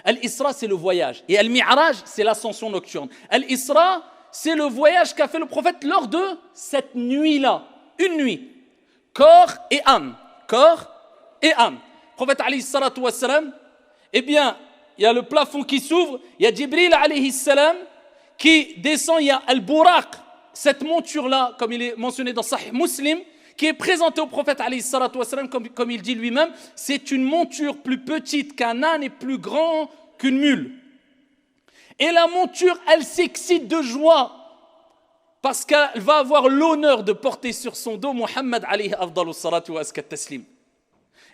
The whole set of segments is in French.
Al-Isra, c'est le voyage. Et Al-Mi'raj, c'est l'ascension nocturne. Al-Isra, c'est le voyage qu'a fait le prophète lors de cette nuit-là. Une nuit. Corps et âme. Corps et âme. Le prophète, alayhi salatu wassalam, eh bien, il y a le plafond qui s'ouvre, il y a Jibril, alayhi salam, qui descend, il y a Al-Buraq, cette monture-là, comme il est mentionné dans Sahih Muslim, qui est présentée au prophète, alayhi salatu wassalam, comme il dit lui-même, c'est une monture plus petite qu'un âne et plus grand qu'une mule. Et la monture, elle s'excite de joie, parce qu'elle va avoir l'honneur de porter sur son dos Muhammad, alayhi afdalu salatu wa askat taslim.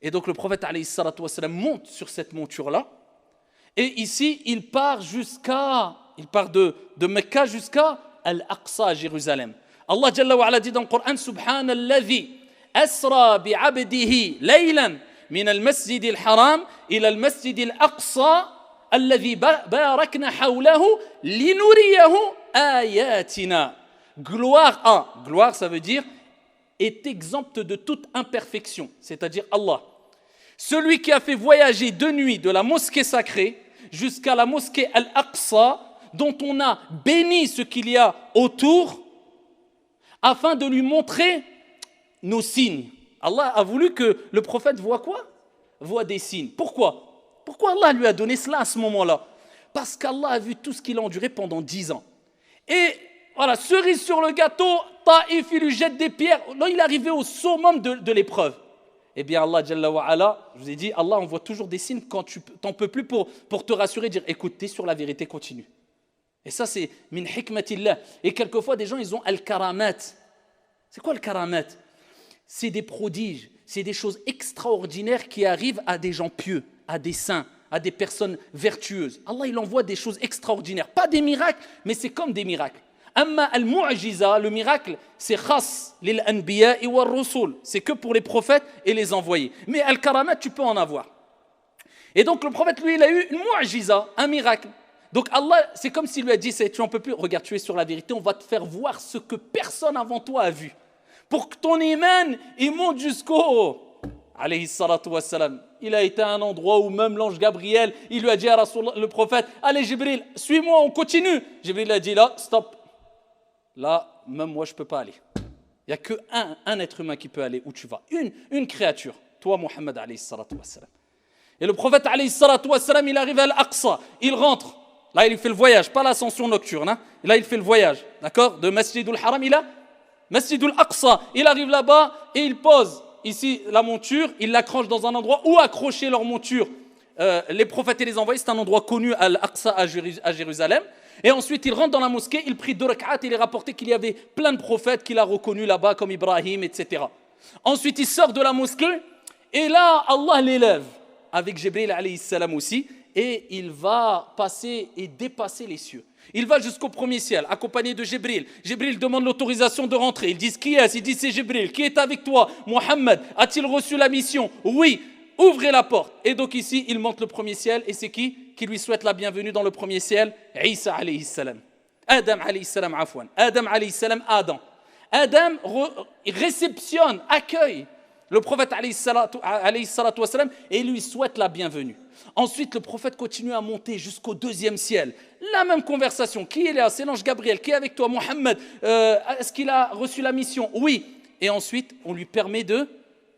Et donc le prophète, alayhi salatu wassalam, monte sur cette monture-là, et ici, il part de Mecca jusqu'à Al-Aqsa à Jérusalem. Allah Jalla wa Ala dit dans le Coran, Subhanalladhi asra bi'abdihi laylan min al-masjid al-haram ila al-masjid al-aqsa alladhi barakna hawlahu linuriyahu ayatina. Gloire ça veut dire est exempte de toute imperfection, c'est-à-dire Allah. Celui qui a fait voyager de nuit de la mosquée sacrée jusqu'à la mosquée Al-Aqsa, dont on a béni ce qu'il y a autour, afin de lui montrer nos signes. Allah a voulu que le prophète voit quoi? Voit des signes. Pourquoi Allah lui a donné cela à ce moment-là? Parce qu'Allah a vu tout ce qu'il a enduré pendant 10 ans. Et voilà, cerise sur le gâteau, Taïf, il lui jette des pierres. Là, il est arrivé au summum de l'épreuve. Eh bien, Allah Jalla wa Ala, je vous ai dit, Allah envoie toujours des signes quand tu t'en peux plus pour te rassurer, dire écoute, t'es sur la vérité, continue. Et ça, c'est min hikmatillah. Et quelquefois, des gens, ils ont al-karamat. C'est quoi al-karamat? C'est des prodiges, c'est des choses extraordinaires qui arrivent à des gens pieux, à des saints, à des personnes vertueuses. Allah, il envoie des choses extraordinaires. Pas des miracles, mais c'est comme des miracles. Amma al-mu'jiza, le miracle, c'est khas lil anbiya wa rusul. C'est que pour les prophètes et les envoyés. Mais al-karamat, tu peux en avoir. Et donc le prophète, lui, il a eu une mu'jiza, un miracle. Donc Allah, c'est comme s'il lui a dit, tu n'en peux plus, regarde, tu es sur la vérité, on va te faire voir ce que personne avant toi a vu. Pour que ton iman, il monte jusqu'au... Alayhi salatu wassalam. Il a été à un endroit où même l'ange Gabriel, il lui a dit à Rasulullah, le prophète, allez Jibril, suis-moi, on continue. Jibril a dit là, stop. Là, même moi, je ne peux pas aller. Il n'y a qu'un être humain qui peut aller où tu vas. Une créature. Toi, Muhammad, alayhi salatu wassalam. Et le prophète, alayhi salatu wassalam, il arrive à Al-Aqsa. Il rentre. Là, il fait le voyage, pas l'ascension nocturne. Hein. Là, il fait le voyage. D'accord? De Masjidul Haram, il a Masjidul Aqsa. Il arrive là-bas et il pose ici la monture. Il l'accroche dans un endroit où accrocher leur monture. Les prophètes et les envoyés, c'est un endroit connu à Al-Aqsa à Jérusalem. Et ensuite, il rentre dans la mosquée, il prie 2 rak'at, il est rapporté qu'il y avait plein de prophètes qu'il a reconnus là-bas, comme Ibrahim, etc. Ensuite, il sort de la mosquée, et là, Allah l'élève, avec Jibril alayhi salam aussi, et il va passer et dépasser les cieux. Il va jusqu'au premier ciel, accompagné de Jibril. Jibril demande l'autorisation de rentrer. Ils disent, qui est-ce? Il dit, c'est Jibril. Qui est avec toi? Muhammad. A-t-il reçu la mission? Oui. Ouvrez la porte. Et donc ici, il monte le premier ciel. Et c'est qui lui souhaite la bienvenue dans le premier ciel? Isa alayhi salam. Adam alayhi salam, afwan. Adam alayhi salam, Adam. Adam réceptionne, accueille le prophète alayhi salatu wassalam et lui souhaite la bienvenue. Ensuite, le prophète continue à monter jusqu'au 2e ciel. La même conversation. Qui est là? C'est l'ange Gabriel. Qui est avec toi? Muhammad. Est-ce qu'il a reçu la mission? Oui. Et ensuite, on lui permet de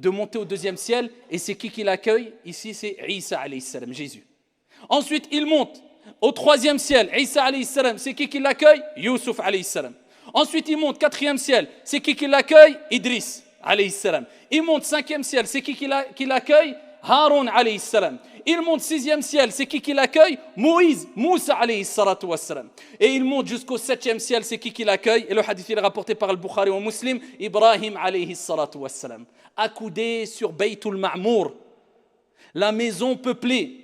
monter au 2e ciel. Et c'est qui l'accueille? Ici, c'est Isa alayhi salam, Jésus. Ensuite, il monte au 3e ciel. Isa alayhi salam, c'est qui l'accueille? Youssouf alayhi salam. Ensuite, il monte 4e ciel. C'est qui l'accueille? Idriss alayhi salam. Il monte 5e ciel. C'est qui l'accueille? Haroun alayhi salam. Il monte 6e ciel. C'est qui l'accueille? Moïse, Moussa alayhi salatu wassalam. Et il monte jusqu'au 7e ciel. C'est qui l'accueille? Et le hadith est rapporté par le Bukhari ou Muslim. Ibrahim alayhi salatu wassalam. Accoudé sur Baytul Ma'mour, la maison peuplée,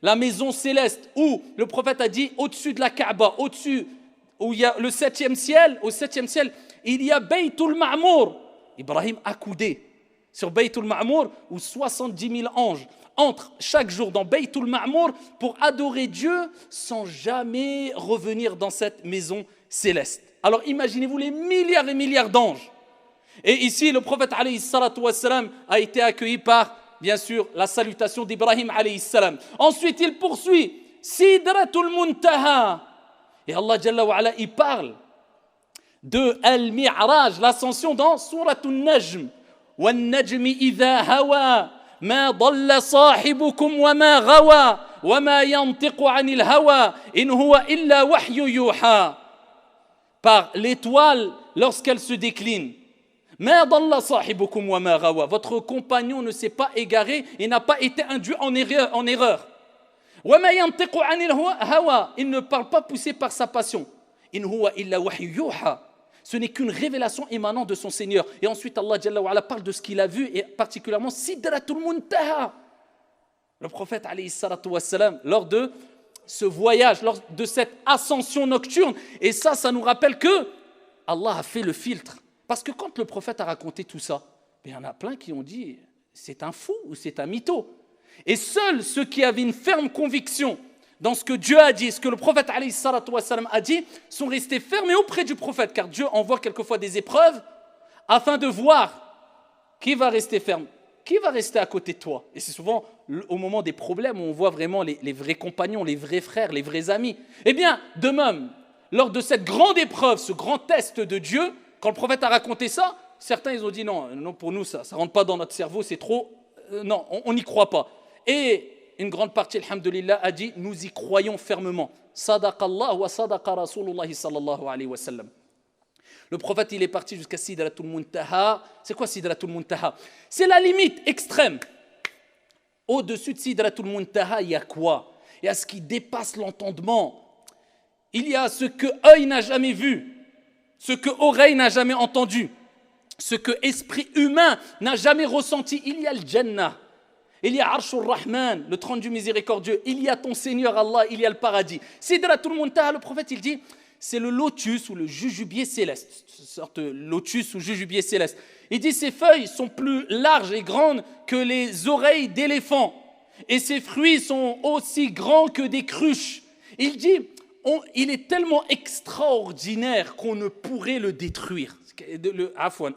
la maison céleste, où le prophète a dit au-dessus de la Kaaba, au-dessus, où il y a le 7e ciel, au 7e ciel, il y a Baytul Ma'mour. Ibrahim accoudé sur Baytul Ma'mour, où 70 000 anges entrent chaque jour dans Baytul Ma'mour pour adorer Dieu sans jamais revenir dans cette maison céleste. Alors imaginez-vous les milliards et milliards d'anges. Et ici, le prophète alayhi salatu wassalam a été accueilli par, bien sûr, la salutation d'Ibrahim alayhi salam. Ensuite, il poursuit Sidratul Muntaha. Et Allah Jalla wa Ala, il parle de Al-Mi'raj, l'ascension dans Suratul Najm. وَالنَّجْمِ إِذَا هَوَى مَا ضَلَّ صَاحِبُكُمْ وَمَا غَوَى وَمَا يَنْطِقُ عَنِ الْهَوَى إِنْ هُوَ إِلَّا وَحْيُ يُوحَى. Par l'étoile lorsqu'elle se décline. مَا ضَلَّ صَاحِبُكُمْ وَمَا غَوَى. Votre compagnon ne s'est pas égaré et n'a pas été induit en erreur. وَمَا يَنْطِقُ عَنِ الْهَوَى. Il ne parle pas poussé par sa passion. إِنْ هُوَ إِلَّا وَحْيُ يُوحَى. Ce n'est qu'une révélation émanant de son Seigneur. Et ensuite, Allah Jalla wa Ala parle de ce qu'il a vu, et particulièrement Sidratul Muntaha. Le prophète, alayhi salatu wassalam, lors de ce voyage, lors de cette ascension nocturne, et ça nous rappelle que Allah a fait le filtre. Parce que quand le prophète a raconté tout ça, il y en a plein qui ont dit c'est un fou ou c'est un mytho. Et seuls ceux qui avaient une ferme conviction dans ce que Dieu a dit, ce que le prophète alayhi salatu wassalam a dit, sont restés fermés auprès du prophète, car Dieu envoie quelquefois des épreuves afin de voir qui va rester ferme, qui va rester à côté de toi. Et c'est souvent au moment des problèmes où on voit vraiment les vrais compagnons, les vrais frères, les vrais amis. Eh bien, de même, lors de cette grande épreuve, ce grand test de Dieu, quand le prophète a raconté ça, certains ils ont dit non, pour nous ça ne rentre pas dans notre cerveau, c'est trop, non, on n'y croit pas. Et une grande partie, alhamdulillah, a dit nous y croyons fermement. Sadaqallah wa sadaqa Rasulullah sallallahu alayhi wa sallam. Le prophète, il est parti jusqu'à Sidratul Muntaha. C'est quoi Sidratul Muntaha? C'est la limite extrême. Au-dessus de Sidratul Muntaha, il y a quoi? Il y a ce qui dépasse l'entendement. Il y a ce que œil n'a jamais vu, ce que oreille n'a jamais entendu, ce que esprit humain n'a jamais ressenti. Il y a le Jannah. Il y a Arshur Rahman, le trône du miséricordieux. Il y a ton Seigneur Allah, il y a le paradis. Sidratul Muntaha, le prophète, il dit, c'est le lotus ou le jujubier céleste. Une sorte de lotus ou jujubier céleste. Il dit, ses feuilles sont plus larges et grandes que les oreilles d'éléphant. Et ses fruits sont aussi grands que des cruches. Il dit, il est tellement extraordinaire qu'on ne pourrait le détruire.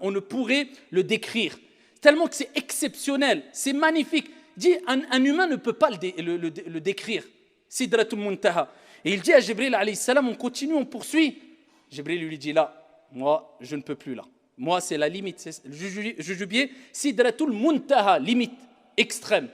On ne pourrait le décrire. Tellement que c'est exceptionnel, c'est magnifique. Dit, un humain ne peut pas le décrire. Sidratul Muntaha. Et il dit à Jibril alayhi salam, on continue, on poursuit. Jibril lui dit là, moi je ne peux plus là. Moi c'est la limite, c'est le jujubier. Sidratul Muntaha, limite extrême.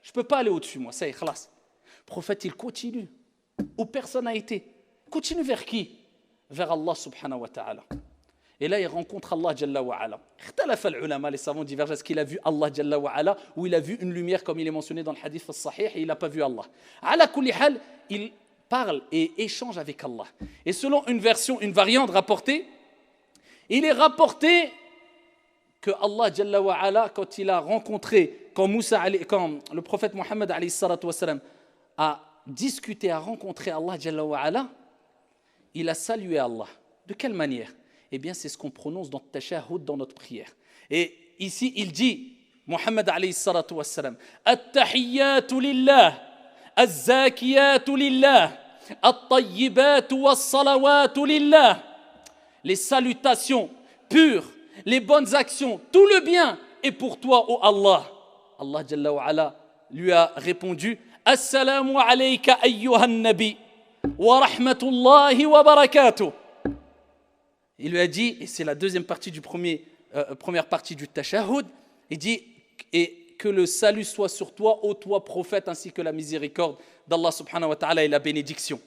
Je ne peux pas aller au-dessus, moi, ça y est, khalas. Le prophète il continue, où personne n'a été. Continue vers qui? Vers Allah subhanahu wa ta'ala. Et là, il rencontre Allah Jalla wa Ala. Les savants divergent. Est-ce qu'il a vu Allah Jalla wa Ala ou il a vu une lumière comme il est mentionné dans le hadith al-Sahih et il n'a pas vu Allah. Ala kulli hal, il parle et échange avec Allah. Et selon une variante rapportée, il est rapporté que Allah Jalla wa Ala, quand il a rencontré, quand le prophète Mohammed alayhi salatu wassalam a discuté, a rencontré Allah Jalla wa Ala, il a salué Allah. De quelle manière? Eh bien, c'est ce qu'on prononce dans le tashahhud, dans notre prière. Et ici, il dit, Muhammad alayhi salatu wassalam, At-tahiyyatu lillah, Az-zakiyatu lillah, At-tayyibatu was-salawatu lillah. Les salutations pures, les bonnes actions, tout le bien est pour toi, ô Allah. Allah Jalla wa Ala lui a répondu, Assalamu alayka ayyuhan nabi, wa rahmatullahi wa barakatuh. Il lui a dit, et c'est la deuxième partie première partie du tashahhud, il dit, et que le salut soit sur toi, ô toi prophète, ainsi que la miséricorde d'Allah subhanahu wa ta'ala et la bénédiction.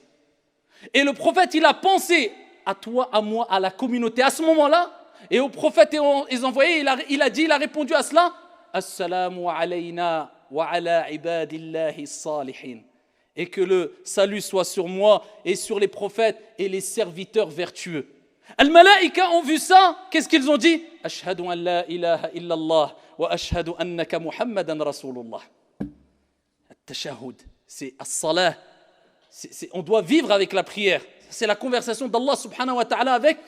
Et le prophète, il a pensé à toi, à moi, à la communauté, à ce moment-là, et au prophète et aux envoyés, il a répondu à cela, Assalamu alayna wa ala ibadillahi salihin. Et que le salut soit sur moi et sur les prophètes et les serviteurs vertueux. Al-Malaïka ont vu ça, qu'est-ce qu'ils ont dit? Ashhadu an la ilaha illallah wa ashhadu annaka Muhammadan Rasulullah. At-tashahhud, c'est as-salah. On doit vivre avec la prière. C'est la conversation d'Allah subhanahu wa ta'ala avec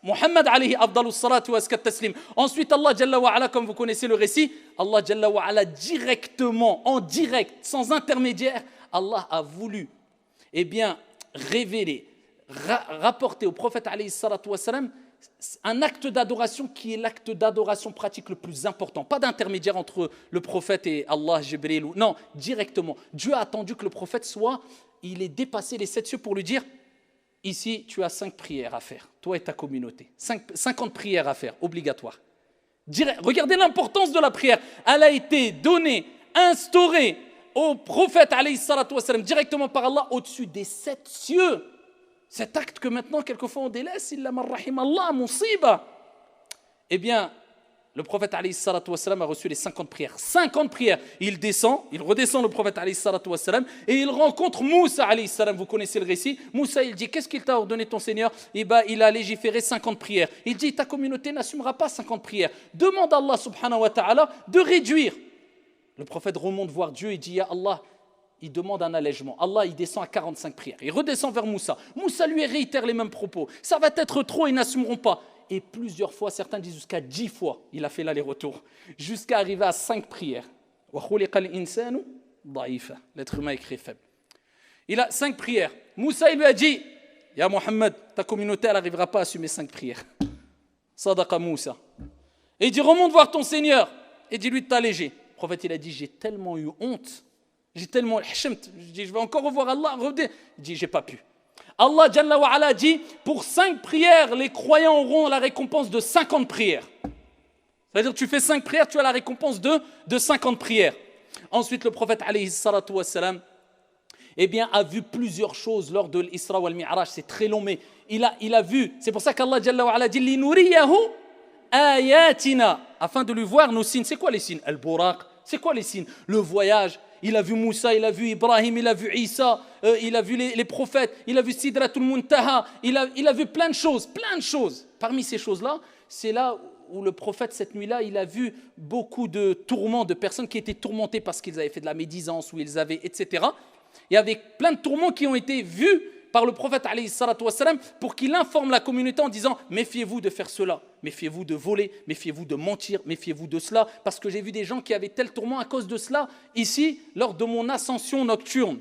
Muhammad alayhi afdalus salatu wa askat taslim. Ensuite, Allah Jalla wa Ala, comme vous connaissez le récit, Allah Jalla wa Ala directement, en direct, sans intermédiaire, Allah a voulu, révéler, rapporter au prophète alayhi salatu wassalam un acte d'adoration qui est l'acte d'adoration pratique le plus important. Pas d'intermédiaire entre le prophète et Allah, Jibril. Non, directement. Dieu a attendu que le prophète il ait dépassé les 7 cieux pour lui dire, ici, tu as 5 prières à faire, toi et ta communauté. 50 prières à faire, obligatoires. Regardez l'importance de la prière. Elle a été donnée, instaurée au prophète, alayhi salatu wassalam, directement par Allah, au-dessus des 7 cieux. Cet acte que maintenant, quelquefois, on délaisse, illa man rahim Allah, musiba. Eh bien, le prophète alayhi salatu wassalam a reçu les 50 prières. 50 prières. Il redescend le prophète alayhi salatu wassalam et il rencontre Moussa alayhi salam. Vous connaissez le récit. Moussa, il dit, qu'est-ce qu'il t'a ordonné ton Seigneur? Eh bien, il a légiféré 50 prières. Il dit, ta communauté n'assumera pas 50 prières. Demande à Allah subhanahu wa ta'ala de réduire. Le prophète remonte voir Dieu et dit, ya Allah, il demande un allègement. Allah, il descend à 45 prières. Il redescend vers Moussa. Moussa lui réitère les mêmes propos. Ça va être trop, ils n'assumeront pas. Et plusieurs fois, certains disent jusqu'à 10 fois, il a fait l'aller-retour, jusqu'à arriver à 5 prières. L'être humain est créé faible. Il a 5 prières. Moussa, il lui a dit, ya Mohammed, ta communauté, elle n'arrivera pas à assumer 5 prières. Sadaqa Moussa. Et il dit, remonte voir ton Seigneur et dis-lui de t'alléger. Le prophète, il a dit, j'ai tellement eu honte. J'ai tellement je dis, je vais encore revoir Allah. Il dit, j'ai pas pu. Allah Jalla wa Ala dit, pour 5 prières, les croyants auront la récompense de 50 prières. C'est-à-dire, tu fais 5 prières, tu as la récompense de 50 prières. Ensuite, le prophète, alayhi salatu wassalam, eh bien, a vu plusieurs choses lors de l'Isra wal Mi'raj. C'est très long, mais il a vu. C'est pour ça qu'Allah Jalla wa Ala dit, Linuriyahu ayatina, afin de lui voir nos signes. C'est quoi les signes? Al-Buraq. C'est quoi les signes? Le voyage. Il a vu Moussa, il a vu Ibrahim, il a vu Isa, il a vu les prophètes, il a vu Sidratul Muntaha, il a vu plein de choses, plein de choses. Parmi ces choses-là, c'est là où le prophète, cette nuit-là, il a vu beaucoup de tourments, de personnes qui étaient tourmentées parce qu'ils avaient fait de la médisance, ou ils avaient, etc. Il y avait plein de tourments qui ont été vus par le prophète alayhi salatu wassalam, pour qu'il informe la communauté en disant, méfiez-vous de faire cela, méfiez-vous de voler, méfiez-vous de mentir, méfiez-vous de cela, parce que j'ai vu des gens qui avaient tel tourment à cause de cela, ici, lors de mon ascension nocturne.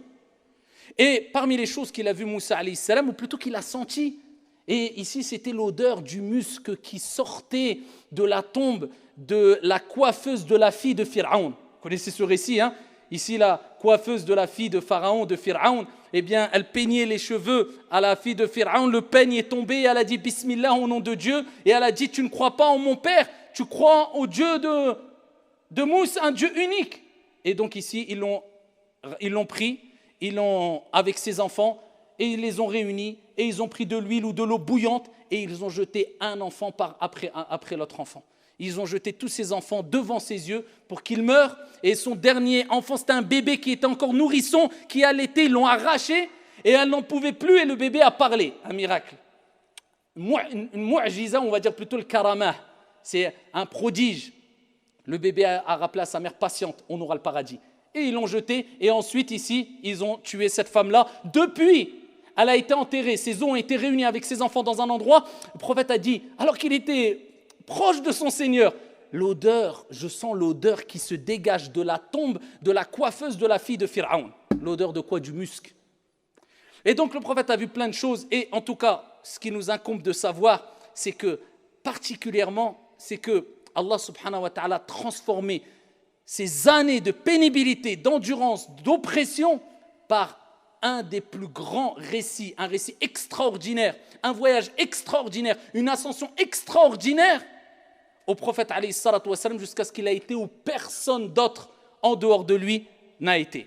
Et parmi les choses qu'il a vu Moussa alayhi salam, ou plutôt qu'il a senti, et ici c'était l'odeur du musc qui sortait de la tombe de la coiffeuse de la fille de Pharaon. Vous connaissez ce récit, hein? Ici, la coiffeuse de la fille de Pharaon, de Pharaon, eh bien, elle peignait les cheveux à la fille de Pharaon, le peigne est tombé, et elle a dit Bismillah au nom de Dieu, et elle a dit, tu ne crois pas en mon père, tu crois au Dieu de Moussa, un Dieu unique. Et donc ici, ils l'ont pris, avec ses enfants, et ils les ont réunis, et ils ont pris de l'huile ou de l'eau bouillante, et ils ont jeté un enfant après l'autre enfant. Ils ont jeté tous ces enfants devant ses yeux pour qu'il meure. Et son dernier enfant, c'était un bébé qui était encore nourrisson, qui allaitait, ils l'ont arraché et elle n'en pouvait plus et le bébé a parlé. Un miracle. Une mu'jiza, on va dire plutôt le karamah. C'est un prodige. Le bébé a rappelé à sa mère, patiente, on aura le paradis. Et ils l'ont jeté et ensuite ici, ils ont tué cette femme-là. Depuis, elle a été enterrée, ses os ont été réunis avec ses enfants dans un endroit. Le prophète a dit, alors qu'il était proche de son Seigneur, je sens l'odeur qui se dégage de la tombe de la coiffeuse de la fille de Pharaon. L'odeur de quoi? Du musc. Et donc le prophète a vu plein de choses, et en tout cas, ce qui nous incombe de savoir, c'est que particulièrement, c'est que Allah subhanahu wa ta'ala a transformé ces années de pénibilité, d'endurance, d'oppression par un des plus grands récits, un récit extraordinaire, un voyage extraordinaire, une ascension extraordinaire au prophète alayhi salatu wassalam, jusqu'à ce qu'il a été où personne d'autre en dehors de lui n'a été.